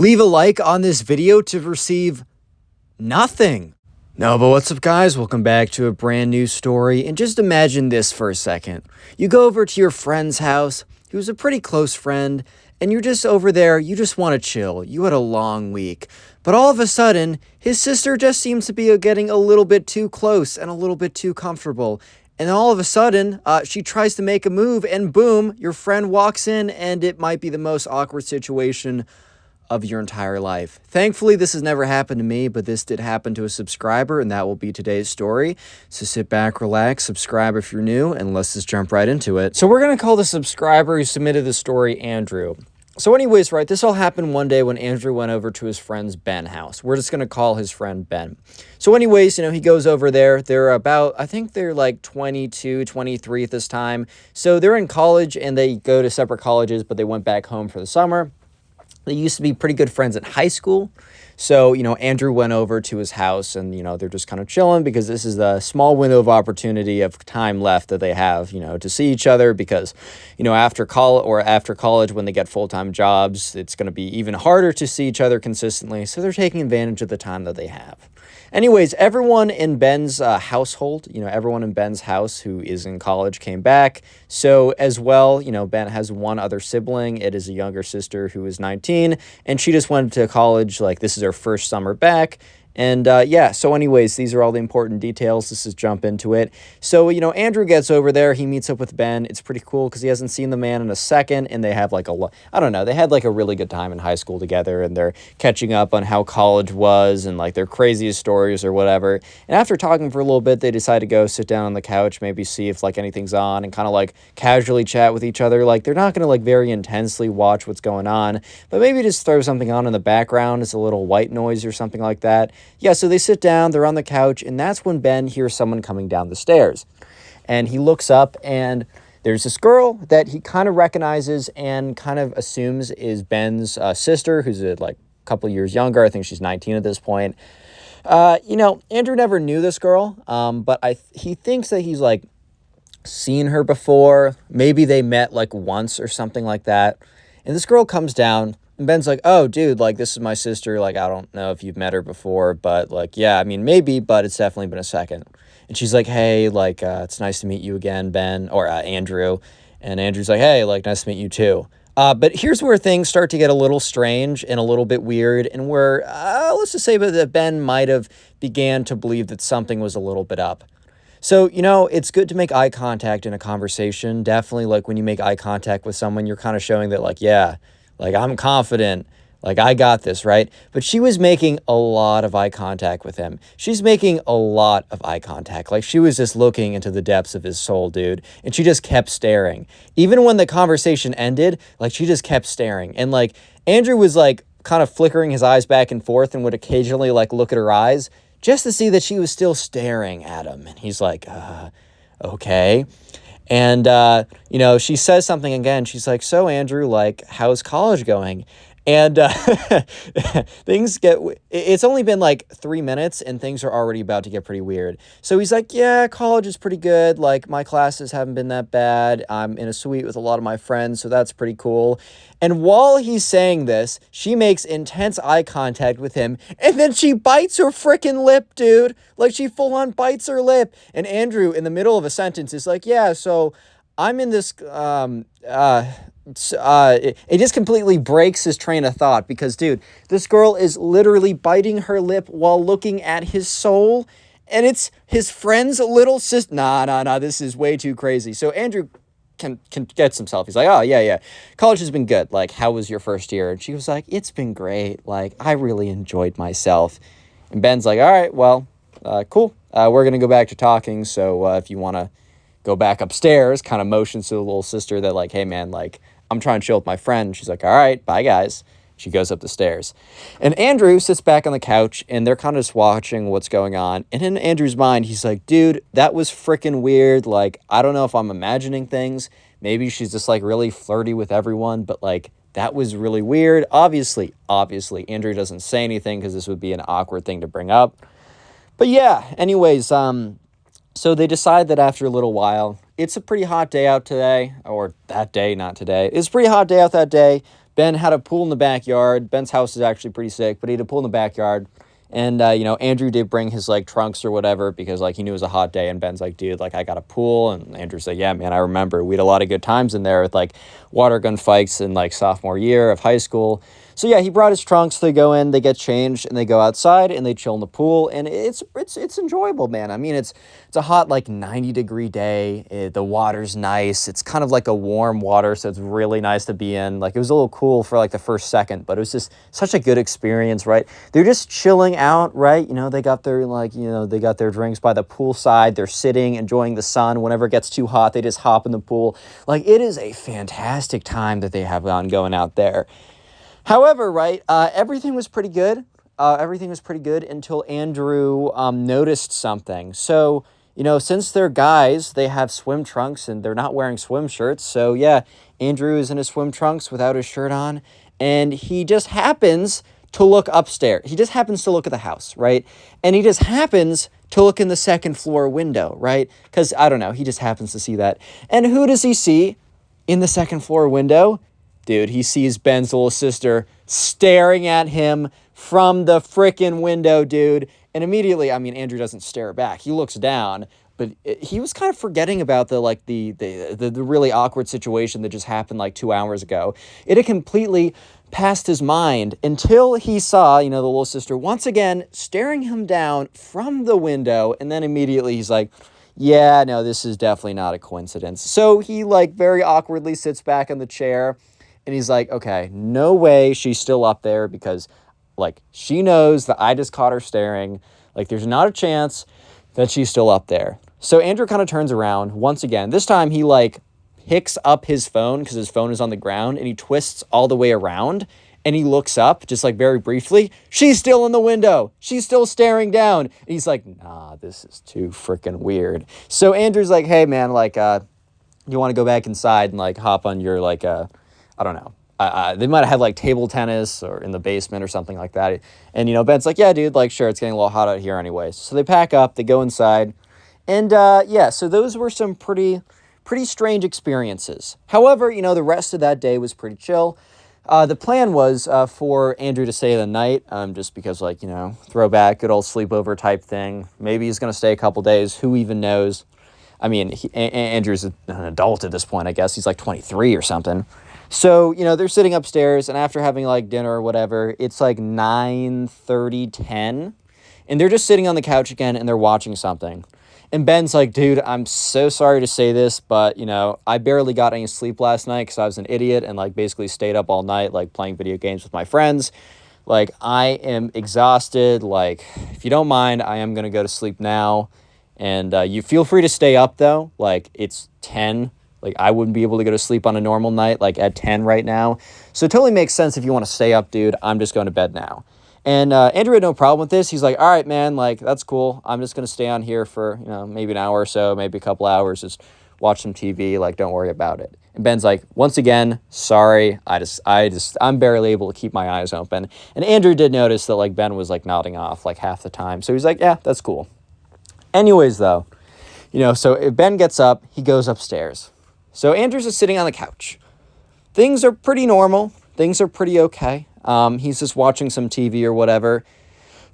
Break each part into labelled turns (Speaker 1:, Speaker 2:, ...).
Speaker 1: leave a like on this video to receive nothing. No, but what's up, guys? Welcome back to a brand new story. And just imagine this for a second. You go over to your friend's house, who's a pretty close friend, and you're just over there, you just want to chill. You had a long week. But all of a sudden, his sister just seems to be getting a little bit too close and a little bit too comfortable. And all of a sudden, she tries to make a move, and boom, your friend walks in, and it might be the most awkward situation of your entire life. Thankfully, this has never happened to me, but this did happen to a subscriber, and that will be today's story. So sit back, relax, subscribe if you're new, and let's just jump right into it. So we're going to call the subscriber who submitted the story Andrew. So anyways, right, this all happened one day when Andrew went over to his friend's Ben house. We're just going to call his friend Ben. So anyways, he goes over there. They're about, I think they're like 22, 23 at this time. So they're in college, and they go to separate colleges, but they went back home for the summer. They used to be pretty good friends in high school. So, Andrew went over to his house, and, they're just kind of chilling because this is the small window of opportunity of time left that they have, to see each other because, after college, when they get full-time jobs, it's going to be even harder to see each other consistently. So they're taking advantage of the time that they have. Anyways, everyone in Ben's household, everyone in Ben's house who is in college came back. So as well, Ben has one other sibling. It is a younger sister who is 19, and she just went to college. Like, this is her first summer back. And yeah, so anyways, these are all the important details. Let's just jump into it. So, Andrew gets over there. He meets up with Ben. It's pretty cool because he hasn't seen the man in a second, and they have like I don't know, they had like a really good time in high school together, and they're catching up on how college was and like their craziest stories or whatever. And after talking for a little bit, they decide to go sit down on the couch, maybe see if like anything's on, and kind of like casually chat with each other. Like, they're not going to like very intensely watch what's going on, but maybe just throw something on in the background. It's a little white noise or something like that. Yeah, so they sit down, they're on the couch, and that's when Ben hears someone coming down the stairs. And he looks up, and there's this girl that he kind of recognizes and kind of assumes is Ben's sister, who's like a couple years younger. I think she's 19 at this point. Andrew never knew this girl, but he thinks that he's like seen her before. Maybe they met like once or something like that. And this girl comes down. And Ben's like, oh, dude, like, this is my sister. Like, I don't know if you've met her before, but, like, yeah, I mean, maybe, but it's definitely been a second. And she's like, hey, like, it's nice to meet you again, Ben, or Andrew. And Andrew's like, hey, like, nice to meet you too. But here's where things start to get a little strange and a little bit weird, and where, let's just say that Ben might have began to believe that something was a little bit up. So, it's good to make eye contact in a conversation. Definitely, like, when you make eye contact with someone, you're kind of showing that, like, yeah, like, I'm confident, like, I got this, right? But she was making a lot of eye contact with him. She's making a lot of eye contact. Like, she was just looking into the depths of his soul, dude. And she just kept staring. Even when the conversation ended, like, she just kept staring. And, like, Andrew was, like, kind of flickering his eyes back and forth and would occasionally, like, look at her eyes just to see that she was still staring at him. And he's like, okay. And, she says something again. She's like, so, Andrew, like, how's college going? And it's only been like 3 minutes, and things are already about to get pretty weird. So he's like, yeah, college is pretty good. Like, my classes haven't been that bad. I'm in a suite with a lot of my friends, so that's pretty cool. And while he's saying this, she makes intense eye contact with him, and then she bites her frickin' lip, dude. Like, she full on bites her lip. And Andrew, in the middle of a sentence, is like, yeah, so I'm in this, it just completely breaks his train of thought because, dude, this girl is literally biting her lip while looking at his soul, and it's his friend's little sister. Nah, this is way too crazy. So Andrew can gets himself. He's like, oh, yeah, college has been good. Like, how was your first year? And she was like, it's been great. Like, I really enjoyed myself. And Ben's like, all right, well, cool. We're going to go back to talking, so if you want to go back upstairs, kind of motions to the little sister that, like, hey, man, like, I'm trying to chill with my friend. She's like, all right, bye, guys. She goes up the stairs. And Andrew sits back on the couch, and they're kind of just watching what's going on. And in Andrew's mind, he's like, dude, that was freaking weird. Like, I don't know if I'm imagining things. Maybe she's just, like, really flirty with everyone. But, like, that was really weird. Obviously, Andrew doesn't say anything because this would be an awkward thing to bring up. But, yeah, anyways, so they decide that after a little while, it's a pretty hot day out today. Or that day, not today. It's a pretty hot day out that day. Ben had a pool in the backyard. Ben's house is actually pretty sick, but he had a pool in the backyard. And, Andrew did bring his, trunks or whatever because, he knew it was a hot day. And Ben's like, dude, I got a pool. And Andrew's like, yeah, man, I remember. We had a lot of good times in there with, water gun fights in, sophomore year of high school. So, yeah, he brought his trunks. They go in, they get changed, and they go outside, and they chill in the pool. And it's enjoyable, man. I mean, it's a hot, 90-degree day. The water's nice. It's kind of like a warm water, so it's really nice to be in. It was a little cool for, the first second, but it was just such a good experience, right? They're just chilling out, right? They got their, they got their drinks by the poolside. They're sitting, enjoying the sun. Whenever it gets too hot, they just hop in the pool. It is a fantastic time that they have going out there. However, right, everything was pretty good. Everything was pretty good until Andrew noticed something. So, since they're guys, they have swim trunks and they're not wearing swim shirts. So, yeah, Andrew is in his swim trunks without his shirt on. And he just happens to look upstairs. He just happens to look at the house, right? And he just happens to look in the second floor window, right? Because, I don't know, he just happens to see that. And who does he see in the second floor window? Dude, he sees Ben's little sister staring at him from the frickin' window, dude. And immediately, I mean, Andrew doesn't stare back. He looks down, but he was kind of forgetting about the really awkward situation that just happened 2 hours ago. It had completely passed his mind until he saw, the little sister once again staring him down from the window. And then immediately he's like, yeah, no, this is definitely not a coincidence. So he very awkwardly sits back in the chair. And he's like, okay, no way she's still up there because, she knows that I just caught her staring. There's not a chance that she's still up there. So Andrew kind of turns around once again. This time he, picks up his phone because his phone is on the ground and he twists all the way around and he looks up just, very briefly. She's still in the window. She's still staring down. And he's like, nah, this is too freaking weird. So Andrew's like, hey, man, you want to go back inside and, hop on your, I don't know. They might have had table tennis or in the basement or something like that. And, Ben's like, yeah, dude, sure, it's getting a little hot out here anyways. So they pack up, they go inside. And, yeah, so those were some pretty strange experiences. However, the rest of that day was pretty chill. The plan was for Andrew to stay the night, just because, throwback, good old sleepover type thing. Maybe he's going to stay a couple days. Who even knows? I mean, Andrew's an adult at this point, I guess. He's 23 or something. So, they're sitting upstairs, and after having, dinner or whatever, it's 9:30, 10, and they're just sitting on the couch again, and they're watching something. And Ben's like, dude, I'm so sorry to say this, but, I barely got any sleep last night because I was an idiot and, basically stayed up all night, playing video games with my friends. I am exhausted. If you don't mind, I am going to go to sleep now. And you feel free to stay up, though. It's 10. I wouldn't be able to go to sleep on a normal night, at 10 right now. So it totally makes sense if you want to stay up, dude. I'm just going to bed now. And Andrew had no problem with this. He's like, all right, man, that's cool. I'm just going to stay on here for, maybe an hour or so, maybe a couple hours, just watch some TV. Don't worry about it. And Ben's like, once again, sorry. I'm barely able to keep my eyes open. And Andrew did notice that, Ben was, nodding off, half the time. So he's like, yeah, that's cool. Anyways, though, so if Ben gets up, he goes upstairs. So Andrew's just sitting on the couch. Things are pretty normal. Things are pretty okay. He's just watching some TV or whatever.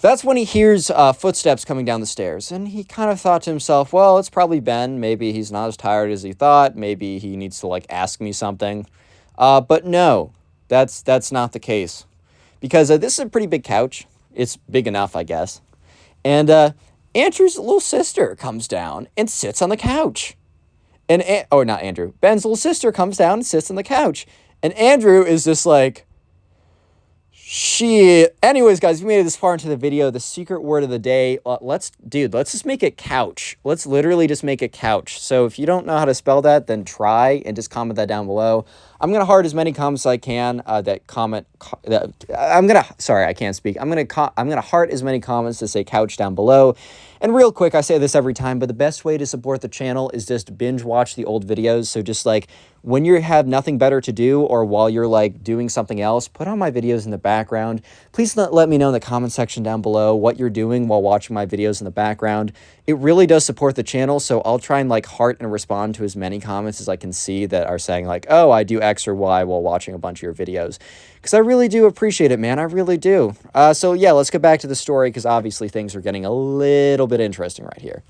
Speaker 1: That's when he hears footsteps coming down the stairs. And he kind of thought to himself, well, it's probably Ben. Maybe he's not as tired as he thought. Maybe he needs to, ask me something. But no, that's not the case. Because this is a pretty big couch. It's big enough, I guess. And Andrew's little sister comes down and sits on the couch. Not Andrew. Ben's little sister comes down and sits on the couch. And Andrew is just shit. Anyways, guys, we made it this far into the video. The secret word of the day. Let's just make it couch. Let's literally just make it couch. So if you don't know how to spell that, then try and just comment that down below. I'm going to heart as many comments as I can sorry, I can't speak. I'm going to heart as many comments to say couch down below. And real quick, I say this every time, but the best way to support the channel is just binge watch the old videos. So just when you have nothing better to do or while you're doing something else, put on my videos in the background. Please let me know in the comment section down below what you're doing while watching my videos in the background. It really does support the channel, so I'll try and heart and respond to as many comments as I can see that are saying oh, I do X or Y while watching a bunch of your videos, because I really do appreciate it, man. I really do. So yeah, let's get back to the story, because obviously things are getting a little bit interesting right here.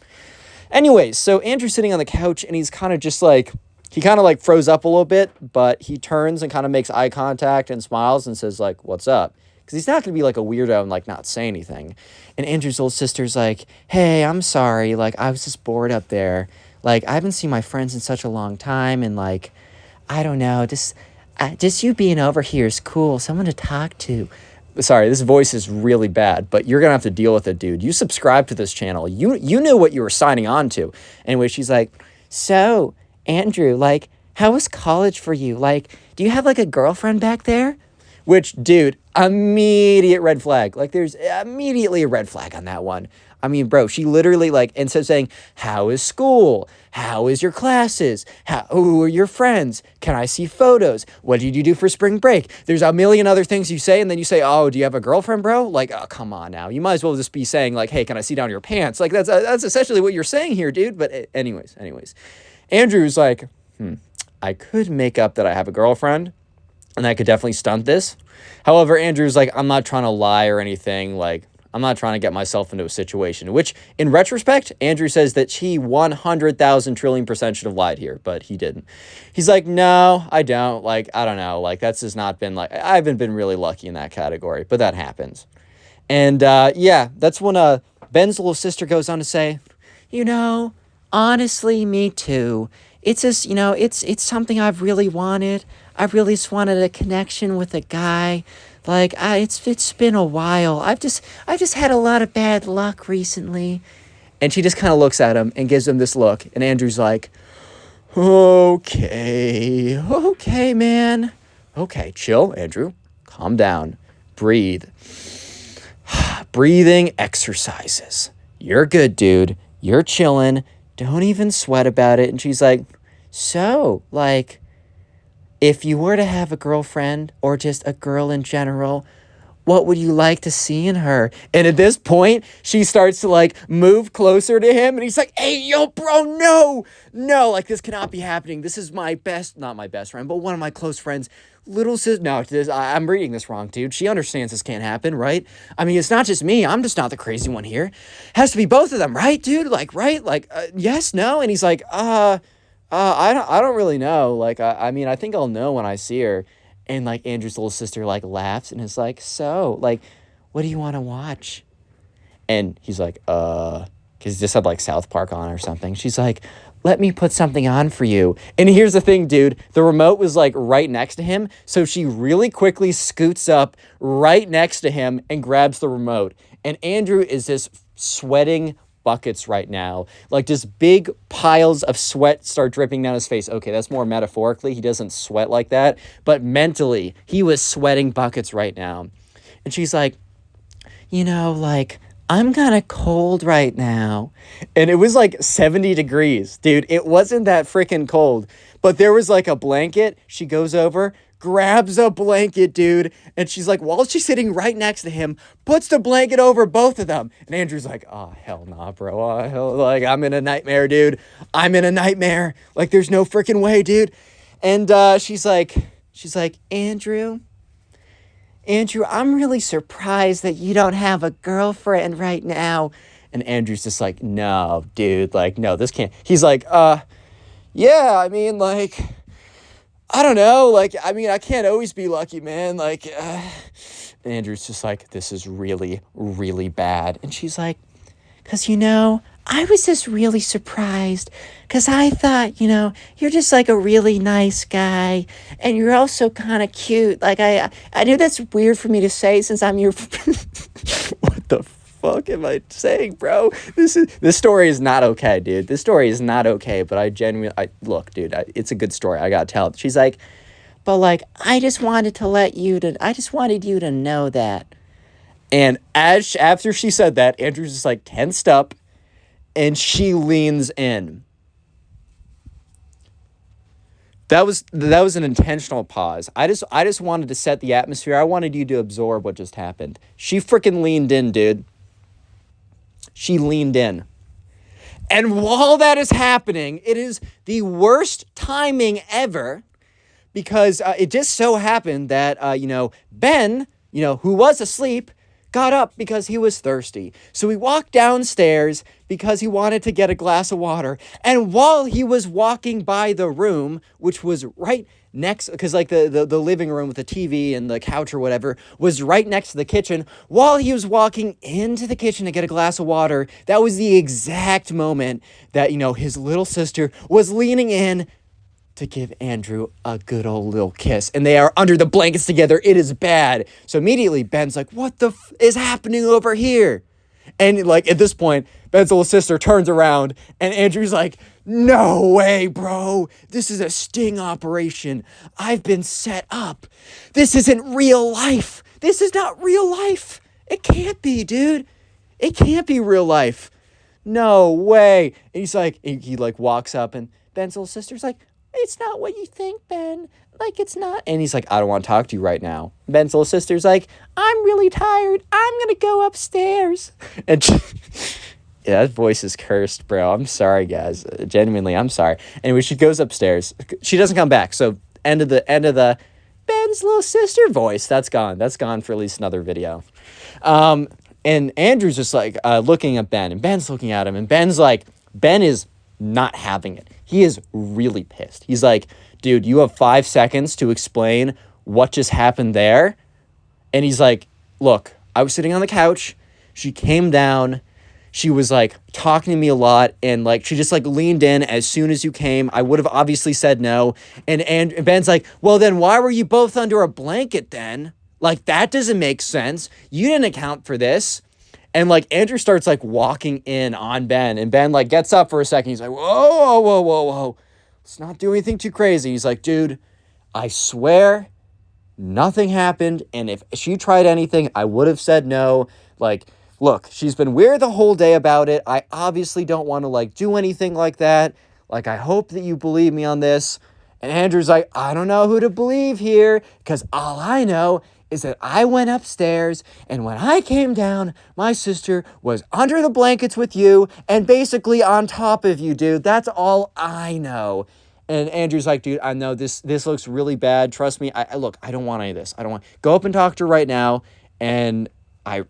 Speaker 1: Anyways, so Andrew's sitting on the couch, and he's kind of just like, he kind of like froze up a little bit, but he turns and kind of makes eye contact and smiles and says like, what's up? Because he's not going to be like a weirdo and like not say anything. And Andrew's little sister's like, hey, I'm sorry. Like, I was just bored up there. Like, I haven't seen my friends in such a long time. And like, I don't know, just you being over here is cool. Someone to talk to. Sorry, this voice is really bad, but you're going to have to deal with it, dude. You subscribe to this channel. You knew what you were signing on to. Anyway, she's like, so, Andrew, like, how was college for you? Like, do you have, like, a girlfriend back there? Which, dude, immediate red flag. Like, there's immediately a red flag on that one. I mean, bro, she literally, like, instead of saying, how is school? How is your classes? Who are your friends? Can I see photos? What did you do for spring break? There's a million other things you say, and then you say, oh, do you have a girlfriend, bro? Like, oh, come on now. You might as well just be saying, like, hey, can I see down your pants? Like, that's essentially what you're saying here, dude. But anyways. Andrew's like, I could make up that I have a girlfriend, and that could definitely stunt this. However, Andrew's like, I'm not trying to lie or anything. Like, I'm not trying to get myself into a situation, which in retrospect, Andrew says that he 100,000 trillion% should have lied here, but he didn't. He's like, no, I don't. Like, I don't know. Like, that's just not been like, I haven't been really lucky in that category, but that happens. And yeah, that's when Ben's little sister goes on to say, you know, honestly, me too. It's just, you know, it's something I've really wanted. I really just wanted a connection with a guy. Like, it's been a while. I've just had a lot of bad luck recently. And she just kind of looks at him and gives him this look. And Andrew's like, okay, man. Okay, chill, Andrew. Calm down. Breathe. Breathing exercises. You're good, dude. You're chilling. Don't even sweat about it. And she's like, so, like, if you were to have a girlfriend or just a girl in general, what would you like to see in her? And at this point, she starts to like move closer to him. And he's like, hey, yo, bro, no, like this cannot be happening. This is not my best friend, but one of my close friends. Little sis, no, I'm reading this wrong, dude. She understands this can't happen, right? I mean, it's not just me. I'm just not the crazy one here. It has to be both of them, right, dude? Like, right? Like, yes, no? And he's like, I don't really know. Like, I mean, I think I'll know when I see her. And, like, Andrew's little sister, like, laughs and is like, so, like, what do you want to watch? And he's like, because he just had, like, South Park on or something. She's like, let me put something on for you. And here's the thing, dude. The remote was, like, right next to him. So she really quickly scoots up right next to him and grabs the remote. And Andrew is just sweating buckets right now. Like, just big piles of sweat start dripping down his face. Okay, that's more metaphorically. He doesn't sweat like that. But mentally, he was sweating buckets right now. And she's like, you know, like, I'm kind of cold right now. And it was like 70 degrees. Dude, it wasn't that freaking cold. But there was like a blanket. She goes over, grabs a blanket, dude. And she's like, while she's sitting right next to him, puts the blanket over both of them. And Andrew's like, oh, hell nah, bro. Oh, hell, like, I'm in a nightmare, dude. I'm in a nightmare. Like, there's no freaking way, dude. And she's like, Andrew, I'm really surprised that you don't have a girlfriend right now. And Andrew's just like, no, dude, like, no, this can't. He's like, yeah, I mean, like, I don't know. Like, I mean, I can't always be lucky, man. Like, Andrew's just like, this is really, really bad. And she's like, because, you know, I was just really surprised because I thought, you know, you're just like a really nice guy and you're also kind of cute. Like, I knew that's weird for me to say since I'm your... What the fuck am I saying, bro? This story is not okay, dude. This story is not okay, but look, dude, it's a good story. I gotta tell it. She's like, but like, I just wanted you to know that. And after she said that, Andrew's just like tensed up and she leans in. That was an intentional pause. I just wanted to set the atmosphere. I wanted you to absorb what just happened. She freaking leaned in, dude. She leaned in. And while that is happening, it is the worst timing ever because it just so happened that, Ben, who was asleep, got up because he was thirsty. So he walked downstairs because he wanted to get a glass of water. And while he was walking by the room, which was right next, because like the living room with the TV and the couch or whatever was right next to the kitchen, while he was walking into the kitchen to get a glass of water, that was the exact moment that, his little sister was leaning in to give Andrew a good old little kiss. And they are under the blankets together. It is bad. So immediately Ben's like, what the is happening over here? And like at this point, Ben's little sister turns around and Andrew's like, no way, bro. This is a sting operation. I've been set up. This isn't real life. This is not real life. It can't be, dude. It can't be real life. No way. And he's like, he like walks up and Ben's little sister's like, it's not what you think, Ben. Like, it's not. And he's like, I don't want to talk to you right now. Ben's little sister's like, I'm really tired. I'm going to go upstairs. And yeah, that voice is cursed, bro. I'm sorry, guys. Genuinely, I'm sorry. Anyway, she goes upstairs. She doesn't come back. So end of the Ben's little sister voice. That's gone. That's gone for at least another video. And Andrew's just like looking at Ben. And Ben's looking at him. And Ben is not having it. He is really pissed. He's like, dude, you have 5 seconds to explain what just happened there. And he's like, look, I was sitting on the couch. She came down. She was like talking to me a lot. And like, she just like leaned in as soon as you came. I would have obviously said no. And Ben's like, well, then why were you both under a blanket then? Like, that doesn't make sense. You didn't account for this. And, like, Andrew starts, like, walking in on Ben. And Ben, like, gets up for a second. He's like, whoa. Let's not do anything too crazy. He's like, dude, I swear nothing happened. And if she tried anything, I would have said no. Like, look, she's been weird the whole day about it. I obviously don't want to, like, do anything like that. Like, I hope that you believe me on this. And Andrew's like, I don't know who to believe here. Because all I know is that I went upstairs, and when I came down, my sister was under the blankets with you and basically on top of you, dude. That's all I know. And Andrew's like, dude, I know this looks really bad. Trust me. I don't want any of this. I don't want. Go up and talk to her right now, and I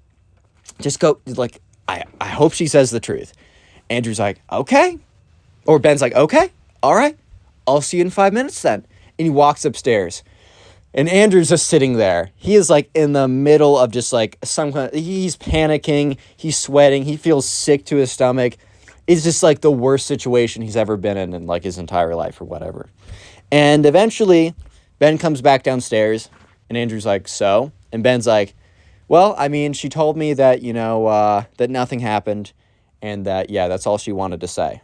Speaker 1: just go, like, I hope she says the truth. Andrew's like, okay. Or Ben's like, okay, all right. I'll see you in 5 minutes then. And he walks upstairs. And Andrew's just sitting there. He is like in the middle of just like he's panicking. He's sweating. He feels sick to his stomach. It's just like the worst situation he's ever been in like his entire life or whatever. And eventually Ben comes back downstairs and Andrew's like, so? And Ben's like, well, I mean, she told me that, that nothing happened and that, yeah, that's all she wanted to say.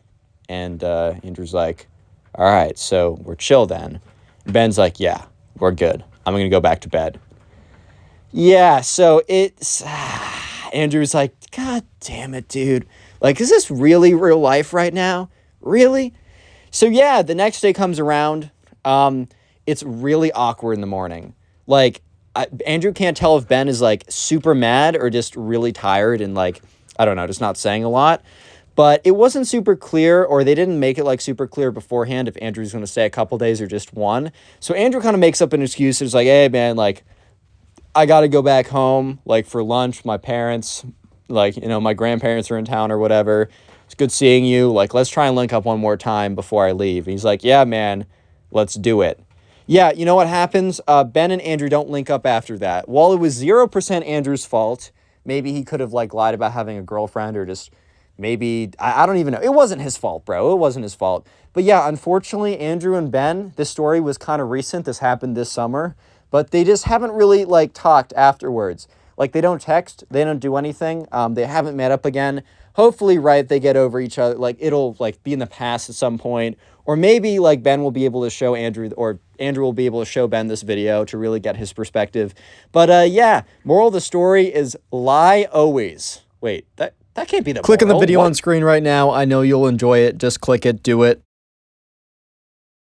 Speaker 1: And Andrew's like, all right, so we're chill then. And Ben's like, yeah. We're good. I'm going to go back to bed. Yeah, so it's... Andrew's like, God damn it, dude. Like, is this really real life right now? Really? So, yeah, the next day comes around. It's really awkward in the morning. Like, Andrew can't tell if Ben is, like, super mad or just really tired and, like, I don't know, just not saying a lot. But it wasn't super clear, or they didn't make it like super clear beforehand if Andrew's going to stay a couple days or just one. So Andrew kind of makes up an excuse. It's like, hey, man, like, I got to go back home, like, for lunch. My parents, like, my grandparents are in town or whatever. It's good seeing you. Like, let's try and link up one more time before I leave. And he's like, yeah, man, let's do it. Yeah, you know what happens? Ben and Andrew don't link up after that. While it was 0% Andrew's fault, maybe he could have, like, lied about having a girlfriend or just... Maybe, I don't even know. It wasn't his fault, bro. It wasn't his fault. But yeah, unfortunately, Andrew and Ben, this story was kind of recent. This happened this summer. But they just haven't really, like, talked afterwards. Like, they don't text. They don't do anything. They haven't met up again. Hopefully, right, they get over each other. Like, it'll, like, be in the past at some point. Or maybe, like, Ben will be able to show Andrew, or Andrew will be able to show Ben this video to really get his perspective. But, yeah, moral of the story is lie always. Wait, that can't be the
Speaker 2: Click on the
Speaker 1: moral.
Speaker 2: video
Speaker 1: What?
Speaker 2: on screen right now. I know you'll enjoy it. Just click it. Do it.